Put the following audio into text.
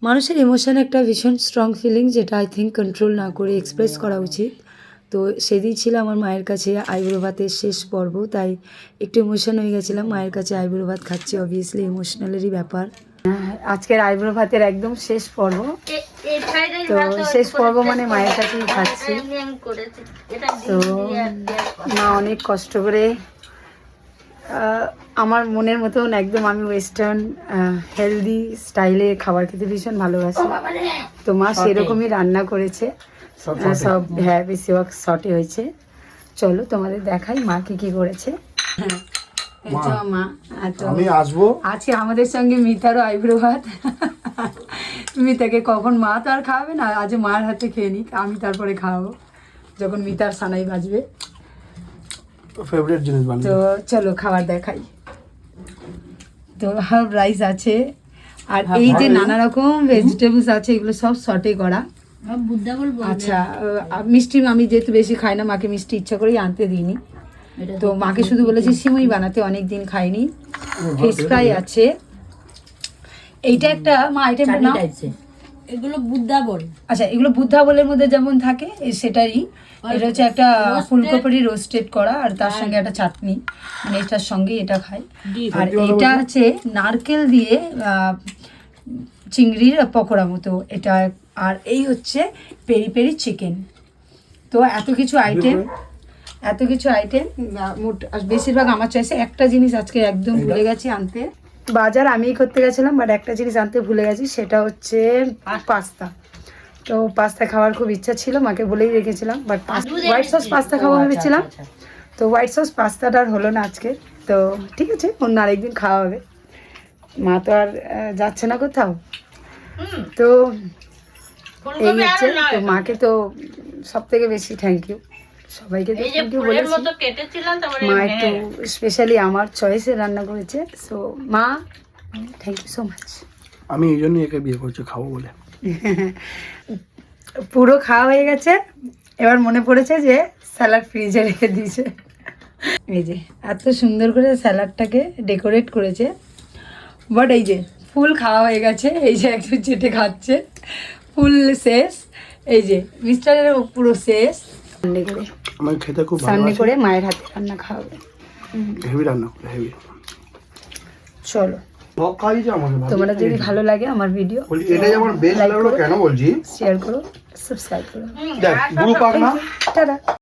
মানুষের ইমোশন একটা ভীষণ স্ট্রং ফিলিং, যেটা আই থিঙ্ক কন্ট্রোল না করে এক্সপ্রেস করা উচিত। তো সেদিন ছিল আমার মায়ের কাছে আইবুড়ো ভাতের শেষ পর্ব, তাই একটু ইমোশন হয়ে গেছিলাম। মায়ের কাছে আইবুড়ো ভাত খাচ্ছি, অবভিয়াসলি ইমোশনালেরই ব্যাপার। আজকের আইবুড়ো ভাতের একদম শেষ পর্ব। তো শেষ পর্ব মানে মায়ের কাছেই খাচ্ছি। তো মা অনেক কষ্ট করে আমার মনের মতন একদম, আমি ওয়েস্টার্ন হেলদি স্টাইলে খাবার খেতে ভীষণ ভালোবাসি। তো মা সেরকমই রান্না করেছে, সব হ্যাঁ বেশিরভাগ শর্টে হয়েছে। চলো তোমাদের দেখাই মা কি করেছে। মা আমি আসবো, আছে আমাদের সঙ্গে মিতারও আইবুড়ো ভাত। মিতাকে কখন, মা তো আর খাওয়াবে না, আজ মার হাতে খেয়ে নিক, আমি তারপরে খাওয়াবো যখন মিতার সানাই বাজবে। ফেভারিট জিনিস বানাই। তো চলো খাবার দেখাই। তো হার্ব রাইস আছে, আর এই যে নানা রকম ভেজিটেবলস আছে, এগুলো সব সটে করা। আচ্ছা মিষ্টি আমি যেহেতু বেশি খাই না, মাকে মিষ্টি ইচ্ছা করেই আনতে দিইনি। তো মাকে শুধু বলেছি সিমই বানাতে, অনেক দিন খাইনি। ফিশ ফ্রাই আছে। এইটা একটা মা আইটেম না, এগুলো বুদ্ধা বল। আচ্ছা এগুলো বুদ্ধা বলের মধ্যে যেমন থাকে সেটারই। এটা হচ্ছে একটা ফুলকপি রোস্টেড করা, আর তার সঙ্গে একটা চাটনি, মানে এটার সঙ্গে এটা খাই। আর এটা হচ্ছে নারকেল দিয়ে চিংড়ির পকোড়া মতো এটা। আর এই হচ্ছে পেরি পেরি চিকেন। তো এত কিছু আইটেম বেশিরভাগ আমার চয়েসে। একটা জিনিস আজকে একদম ভুলে গেছি আনতে, বাজার আমিই করতে গেছিলাম, বাট একটা জিনিস আনতে ভুলে গেছি, সেটা হচ্ছে পাস্তা। তো পাস্তা খাওয়ার খুব ইচ্ছা ছিল, মাকে বলেই রেখেছিলাম, বাট হোয়াইট সস পাস্তা খাওয়া ভেবেছিলাম। তো হোয়াইট সস পাস্তাটা আর হলো না আজকে। তো ঠিক আছে, অন্য আরেকদিন খাওয়া হবে। মা তো আর যাচ্ছে না কোথাও। তো এই হচ্ছে, তো মাকে তো সব থেকে বেশি থ্যাংক ইউ, সবাইকে তো থ্যাংক ইউ বলেছি। মা একটু স্পেশালি আমার চয়েসে রান্না করেছে। সো মা থ্যাংক ইউ সো মাচ। আমি এই জন্যই একে বিয়ে করছি, খাবো বলে। পুরো খাওয়া হয়ে গেছে, এবার মনে পড়েছে যে স্যালাড ফ্রিজে রেখে দিয়েছে। এই যে এত সুন্দর করে স্যালাডটাকে ডেকোরেট করেছে। বাট এই যে ফুল খাওয়া হয়ে গেছে, এই যে একজন চেটে খাচ্ছে, ফুল শেষ। এই যে মিস্টারের পুরো শেষ। সানডে করে আমার খেতে খুব ভালো, সানডে করে মায়ের হাতে রান্না খাওয়াবে, হেভি রান্না করে, হেভি। চলো তোমরা যদি ভালো লাগে আমার ভিডিও, এটাই আমার বেস্ট লাগলো, কেন বলছি, শেয়ার করো, সাবস্ক্রাইব করো। দেখ গুরু পাক না। টাটা।